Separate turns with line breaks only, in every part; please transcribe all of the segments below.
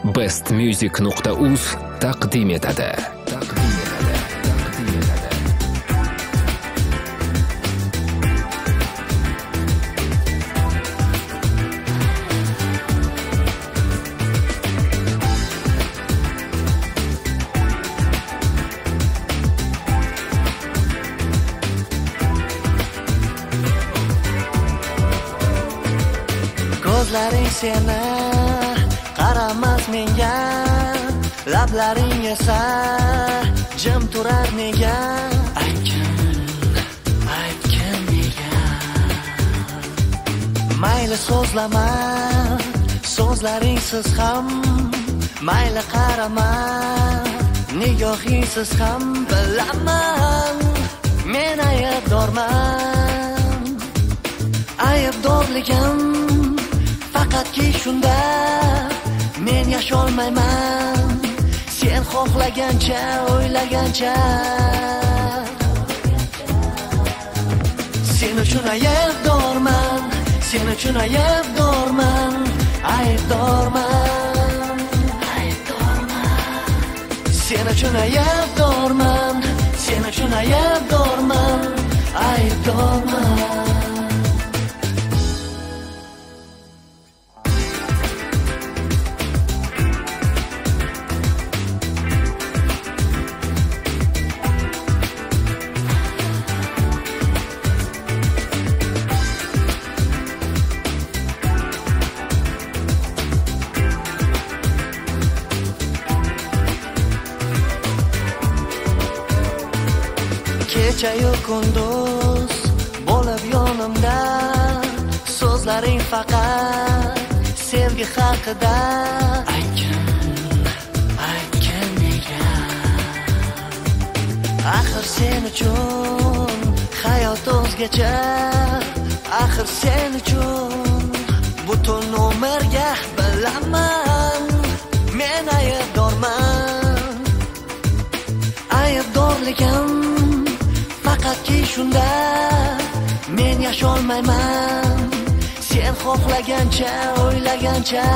bestmusic.uz taqdim etadi.
Ko'zlaring seni qaramas menga, lablaring esa jim turar nega? Aytgin nega? Mayli so'zlama, so'zlaringsiz ham, mayli qarama, nigohingsiz ham bilaman, men aybdorman. Aybdorligim faqatki shunda, men yasholmayman sen xohlagancha, o'ylagancha. Sen uchun aybdorman, sen uchun aybdorman, aybdorman, aybdorman. Sen uchun aybdorman, sen uchun aybdorman, aybdorman. Kecha-yu kunduz bo'lib yonimda, so'zlaring faqat sevgi haqida. Aytgin nega? Axir sen uchun hayot o'zgacha, axir sen uchun butun umrga bilaman, men aybdorman. Aybdorligim faqatki shunda, men yasholmayman sen xohlagancha, o'ylagancha.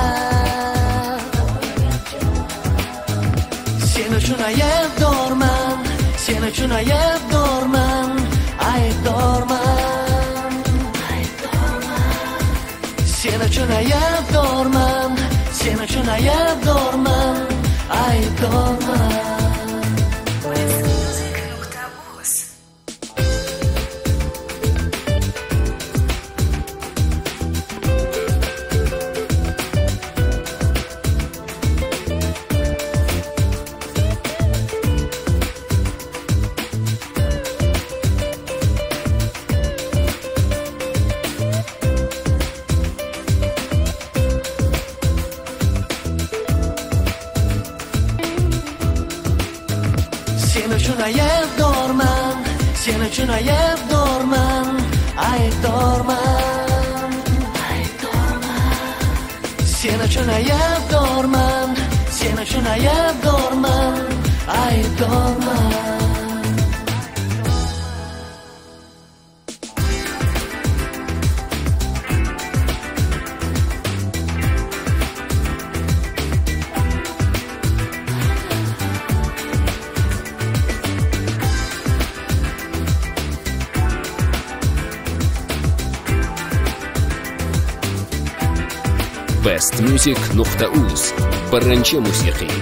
Sen uchun aybdorman, sen uchun aybdorman, aybdorman, aybdorman. Sen uchun aybdorman, sen uchun aybdorman, aybdorman. Sen uchun aybdorman, sen uchun aybdorman, aybdorman, aybdorman. Sen uchun aybdorman, sen uchun aybdorman, aybdorman.
bestmusic.uz birinchi musiqiy